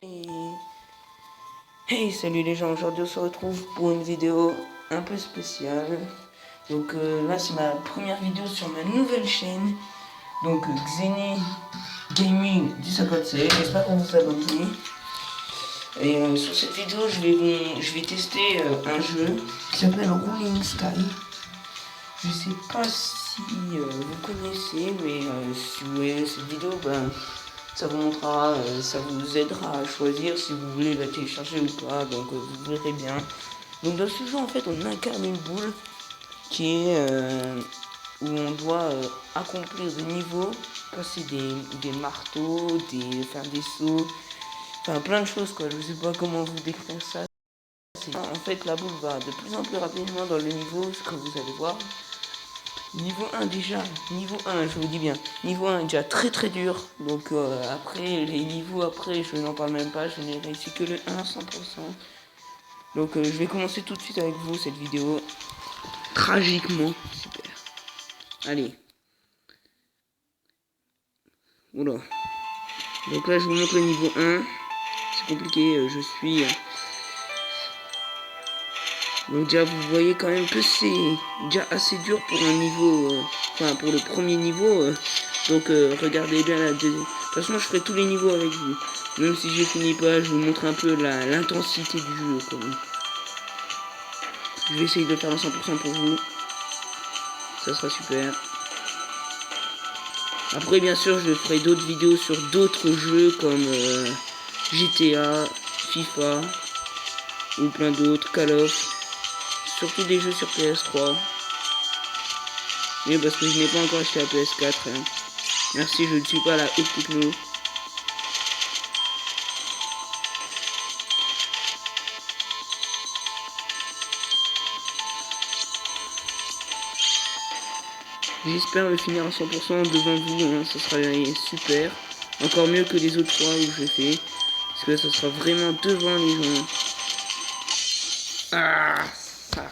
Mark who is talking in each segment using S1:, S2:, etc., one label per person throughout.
S1: Et hey, salut les gens, aujourd'hui on se retrouve pour une vidéo un peu spéciale. Donc là c'est ma première vidéo sur ma nouvelle chaîne. Donc Xeni Gaming du 57, j'espère qu'on vous abonnez. Et sur cette vidéo je vais tester un jeu qui s'appelle Rolling Sky. Je sais pas si vous connaissez, mais si vous voyez cette vidéo, ben ça vous montrera, ça vous aidera à choisir si vous voulez la télécharger ou pas, donc vous verrez bien. Donc dans ce jeu en fait on incarne une boule qui est où on doit accomplir des niveaux, passer des marteaux, faire des sauts, enfin plein de choses quoi, je sais pas comment vous décrire ça. En fait la boule va de plus en plus rapidement dans le niveau, ce que vous allez voir. Niveau 1 déjà, niveau 1 je vous dis bien, niveau 1 déjà très dur, donc après les niveaux après je n'en parle même pas, je n'ai réussi que le 1 à 100%. Donc je vais commencer tout de suite avec vous cette vidéo, tragiquement, super. Allez. Oula. Donc là je vous montre le niveau 1, c'est compliqué, je suis... Donc déjà vous voyez quand même que c'est déjà assez dur pour un niveau, enfin pour le premier niveau. Donc regardez bien la deuxième. De toute façon je ferai tous les niveaux avec vous. Même si j'ai fini pas, je vous montre un peu l'intensité du jeu quand même. Je vais essayer de le faire à 100% pour vous. Ça sera super. Après bien sûr je ferai d'autres vidéos sur d'autres jeux comme GTA, FIFA ou plein d'autres, Call of. Surtout des jeux sur PS3. Mais parce que je n'ai pas encore acheté la PS4. Hein. Merci, je ne suis pas la haute techno. J'espère le finir à 100% devant vous, hein. Ça sera super. Encore mieux que les autres fois où je fais. Parce que ça sera vraiment devant les gens. Ah, ça.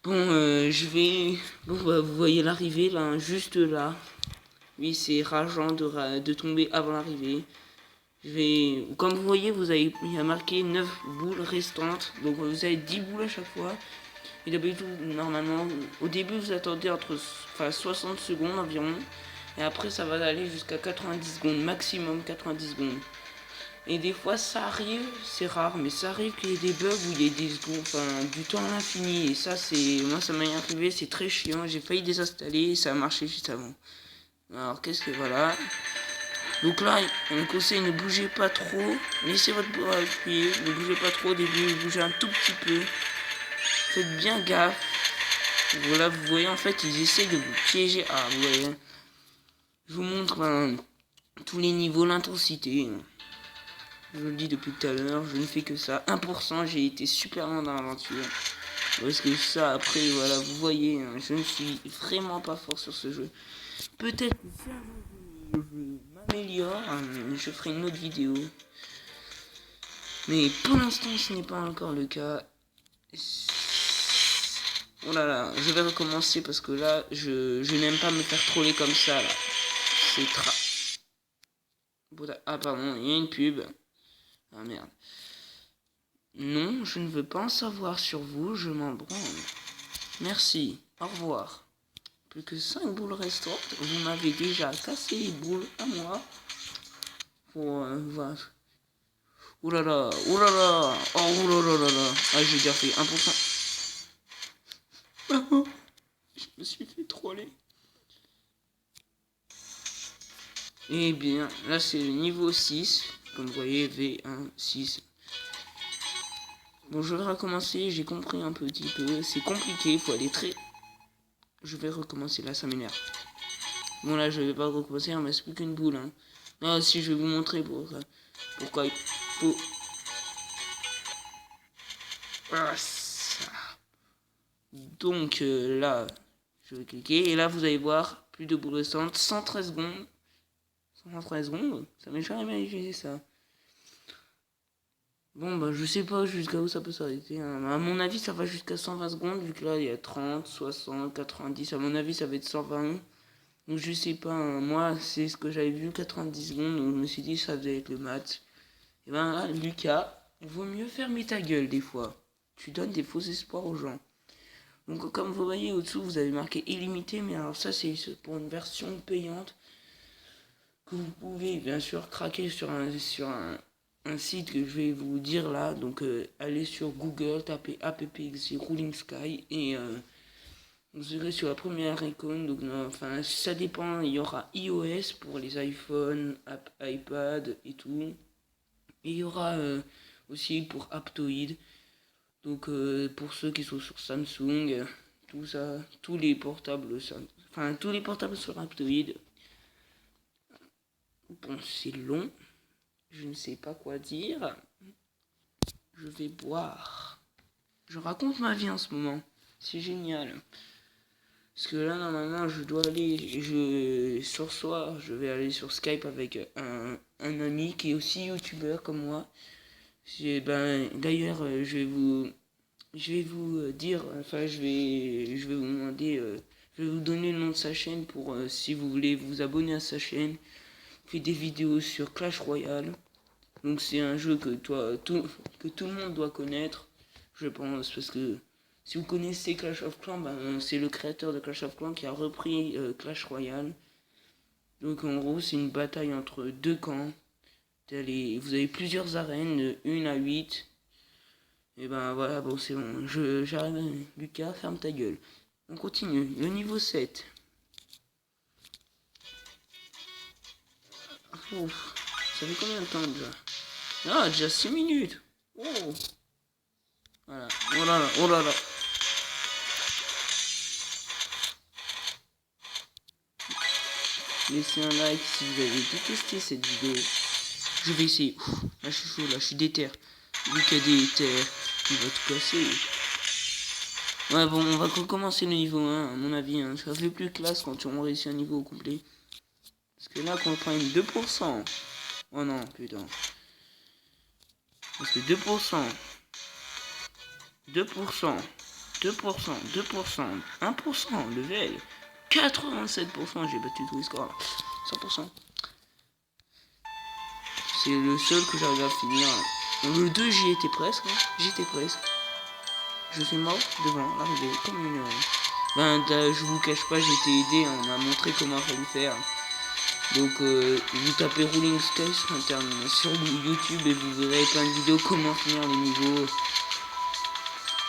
S1: Bon, je vais... Bon, bah, vous voyez l'arrivée là, hein, juste là. Oui, c'est rageant de tomber avant l'arrivée. Comme vous voyez, il y a marqué 9 boules restantes. Donc vous avez 10 boules à chaque fois. Et d'habitude, normalement, au début, vous attendez entre 60 secondes environ. Et après, ça va aller jusqu'à 90 secondes, maximum 90 secondes. Et des fois, ça arrive, c'est rare, mais ça arrive qu'il y ait des bugs où il y ait des secondes, du temps à l'infini. Et ça, moi, ça m'est arrivé, c'est très chiant. J'ai failli désinstaller et ça a marché juste avant. Alors, voilà. Donc là, on conseille ne bougez pas trop. Laissez votre bras appuyer. Ne bougez pas trop au début. Bougez un tout petit peu. Faites bien gaffe. Voilà, vous voyez, en fait, ils essayent de vous piéger. Ah, vous voyez. Je vous montre tous les niveaux, l'intensité. Je vous le dis depuis tout à l'heure. Je ne fais que ça. 1%, j'ai été super loin dans l'aventure. Parce que ça, après, voilà, vous voyez, hein, je ne suis vraiment pas fort sur ce jeu. Peut-être que je m'améliore, je ferai une autre vidéo. Mais pour l'instant, ce n'est pas encore le cas. Oh là là, je vais recommencer parce que là, je n'aime pas me faire troller comme ça, là. C'est Ah pardon, il y a une pub. Ah merde. Non, je ne veux pas en savoir sur vous, je m'en branle. Merci, au revoir. Plus que 5 boules restantes, vous m'avez déjà cassé les boules à moi. Pour voilà. Ouh là là, ouh là là, oh ouh là là là là. Ah, j'ai déjà fait 1%. Je me suis fait troller. Et bien, là c'est le niveau 6. Comme vous voyez, V1, 6. Bon, je vais recommencer, j'ai compris un petit peu. C'est compliqué, il faut aller très... Je vais recommencer, là ça m'énerve. Bon là, je vais pas recommencer, il me reste plus qu'une boule. Hein. Ah si, je vais vous montrer pourquoi il faut... Ah, ça. Donc là, je vais cliquer. Et là, vous allez voir, plus de boules restantes, 113 secondes. 113 secondes, ça m'est jamais arrivé ça. Bon, bah, je sais pas jusqu'à où ça peut s'arrêter. Hein. À mon avis, ça va jusqu'à 120 secondes, vu que là, il y a 30, 60, 90. À mon avis, ça va être 120. Donc je sais pas, hein, moi c'est ce que j'avais vu 90 secondes, donc je me suis dit ça devait être le match. Et ben là, Lucas, il vaut mieux fermer ta gueule des fois. Tu donnes des faux espoirs aux gens. Donc comme vous voyez au-dessous, vous avez marqué illimité, mais alors ça c'est pour une version payante que vous pouvez bien sûr craquer sur un site que je vais vous dire là. Donc allez sur Google, tapez appxg Rolling Sky et vous irez sur la première icône. Donc enfin ça dépend, il y aura iOS pour les iPhones, iPad et tout. Et il y aura aussi pour Aptoid. Donc pour ceux qui sont sur Samsung, tout ça, tous les portables sur Aptoid. Bon, c'est long. Je ne sais pas quoi dire. Je vais boire. Je raconte ma vie en ce moment. C'est génial. Parce que là, normalement, je dois aller. Ce soir, je vais aller sur Skype avec un ami qui est aussi youtubeur comme moi. D'ailleurs, je vais vous dire. Enfin, je vais vous demander. Je vais vous donner le nom de sa chaîne pour si vous voulez vous abonner à sa chaîne. Il fait des vidéos sur Clash Royale. Donc c'est un jeu que tout le monde doit connaître, je pense, parce que si vous connaissez Clash of Clans, c'est le créateur de Clash of Clans qui a repris Clash Royale. Donc en gros c'est une bataille entre deux camps. Vous avez plusieurs arènes, de 1 à 8. Et ben voilà, bon c'est bon, j'arrive. Lucas, ferme ta gueule. On continue, le niveau 7. Ouf, ça fait combien de temps déjà? Ah, déjà 6 minutes. Oh. Voilà. Oh là là, oh là là. Laissez un like si vous avez détesté cette vidéo. Je vais essayer. Ouf, là, je suis chaud, là, je suis déter. Lucas déter, il va tout casser. Ouais, bon, on va recommencer le niveau 1, à mon avis. Hein. Ça fait plus classe quand on réussit un niveau complet. Parce que là, quand on prend une 2%. Oh non, putain. Parce que 2%. 2%. 2%, 2%, 1%, level, 87%, j'ai battu tous les scores, 100%. C'est le seul que j'arrive à finir. Le 2, j'y étais presque, j'étais presque. Je suis mort devant l'arrivée, comme une... je vous cache pas, j'ai été aidé, on m'a montré comment il fallait faire. Donc, vous tapez Rolling Sky sur YouTube et vous verrez plein de vidéos comment finir les niveaux.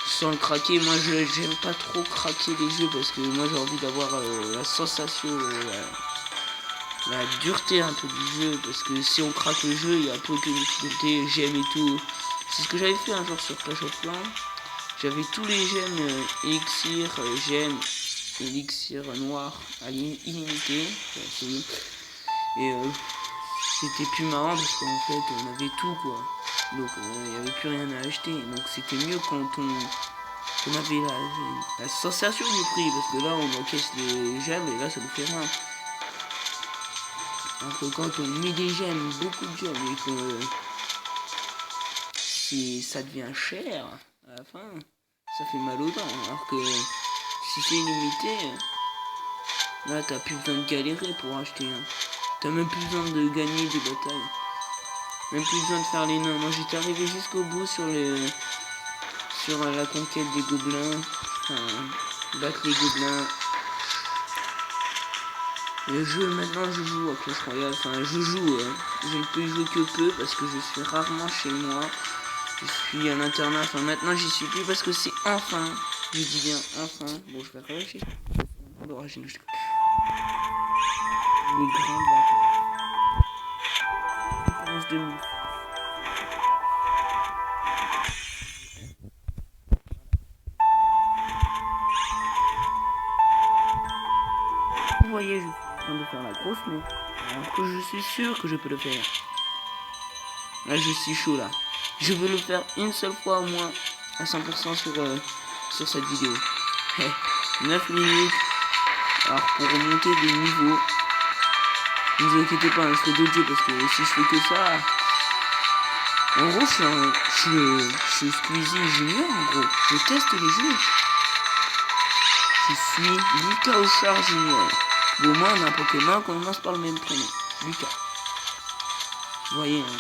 S1: Sans le craquer, moi j'aime pas trop craquer les jeux parce que moi j'ai envie d'avoir la sensation, la dureté un peu du jeu, parce que si on craque le jeu, il y a un peu que difficulté, gemmes et tout. C'est ce que j'avais fait un jour sur Clash of Clans. J'avais tous les gemmes élixir, gemmes, élixir noir à illimité. Et c'était plus marrant parce qu'en fait on avait tout quoi. Donc il n'y avait plus rien à acheter. Donc c'était mieux quand on avait la sensation du prix. Parce que là on encaisse les gemmes et là ça nous fait rien. Alors que quand on met des gemmes, beaucoup de gemmes, et que si ça devient cher à la fin, ça fait mal aux dents. Alors que si c'est illimité, là t'as plus besoin de galérer pour acheter. Hein. T'as même plus besoin de gagner des batailles. Même plus besoin de faire les nains. Moi j'étais arrivé jusqu'au bout sur la conquête des gobelins. Enfin, battre les gobelins. Le jeu maintenant je joue à Clash Royale. Enfin je joue. Je ne peux y jouer que peu parce que je suis rarement chez moi. Je suis à l'internat. Enfin maintenant j'y suis plus parce que c'est enfin. Je dis bien enfin. Bon je vais relâcher. Les grandes vacances. De vous voyez, je suis en train de faire la grosse merde. Alors que je suis sûr que je peux le faire. Là, je suis chaud là. Je veux le faire une seule fois au moins à 100% sur cette vidéo. 9 minutes. Alors pour remonter des niveaux. Ne vous inquiétez pas, je fais d'autres jeux parce que si je fais que ça. En gros, je suis Squeezie Junior en gros. Je teste les jeux. Je suis Lucas Ochard Junior. Bon, moi, on a un Pokémon qu'on commence par le même prénom. Lucas. Vous voyez, hein.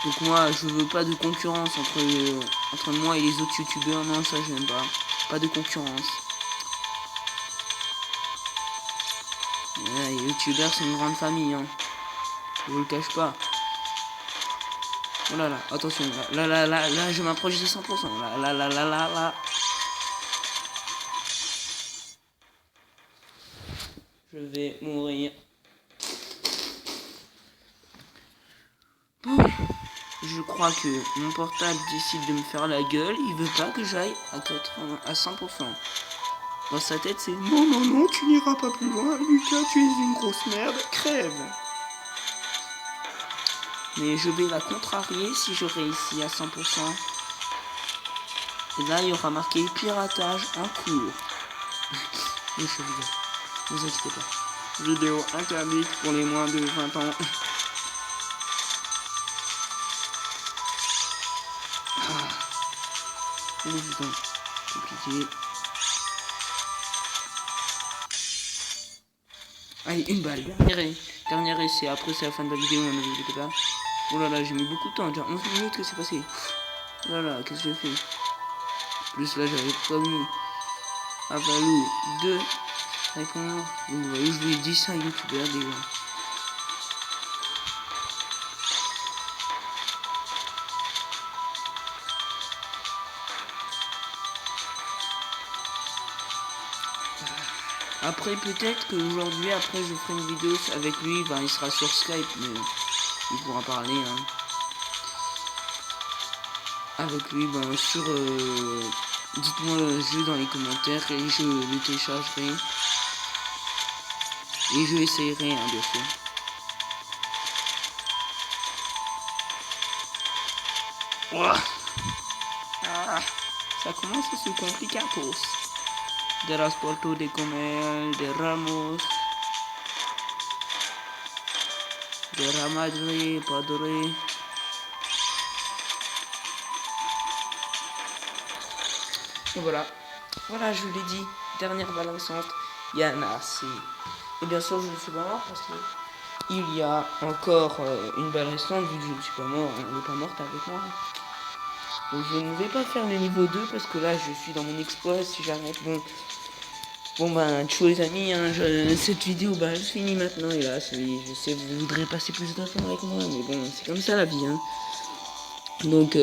S1: Donc moi, je veux pas de concurrence entre moi et les autres youtubeurs. Non, ça, j'aime pas. Pas de concurrence. Les youtubeurs, c'est une grande famille, hein. Je vous le cache pas. Oh là là, attention, là, je m'approche de 100%. Là. Je vais mourir. Bon, je crois que mon portable décide de me faire la gueule. Il veut pas que j'aille à 100%. Dans sa tête, c'est non, tu n'iras pas plus loin. Lucas, tu es une grosse merde. Crève. Mais je vais la contrarier si je réussis à 100%. Et là, il y aura marqué piratage en cours. Je rigole. Ne vous inquiétez pas. Vidéo interdite pour les moins de 20 ans. C'est évident. Compliqué. Allez, une balle. Dernier essai. Après, c'est la fin de la vidéo. Ne vous inquiétez pas. Oh là là, j'ai mis beaucoup de temps. Déjà 11 minutes que c'est passé. Oh là là, qu'est-ce que j'ai fait? Plus là, j'avais promis à Valou 2 répondre. Donc, vous voyez, je lui ai dit ça à youtubeur déjà. Après, peut-être qu'aujourd'hui, après, je ferai une vidéo avec lui. Ben, il sera sur Skype, mais il pourra parler. Hein. Avec lui, ben, sur... dites-moi le jeu dans les commentaires et je le téléchargerai. Et je essayerai, hein, bien sûr. Oh. Ah, ça commence à se compliquer à tous. De Rasporto, de Comel, de Ramos, de Ramadre, Padre. Et voilà, je vous l'ai dit, dernière balle au centre, il y en a assez. Et bien sûr, je ne suis pas mort parce que il y a encore une balle restante, vu que je ne suis pas mort, elle n'est pas morte avec moi. Donc je ne vais pas faire le niveau 2 parce que là je suis dans mon exploit. Si j'arrête, bon ben ciao les amis, hein, cette vidéo bah elle finit maintenant, hélas. Oui, je sais vous voudrez passer plus de temps avec moi, mais bon c'est comme ça la vie, hein. Donc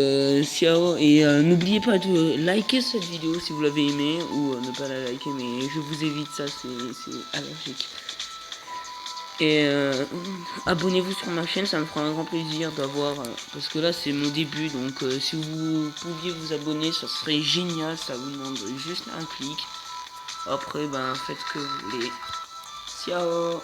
S1: ciao et n'oubliez pas de liker cette vidéo si vous l'avez aimé ou ne pas la liker, mais je vous évite ça, c'est allergique. Et abonnez-vous sur ma chaîne, ça me fera un grand plaisir d'avoir, parce que là c'est mon début, donc si vous pouviez vous abonner, ça serait génial, ça vous demande juste un clic. Après, ben faites ce que vous voulez. Ciao.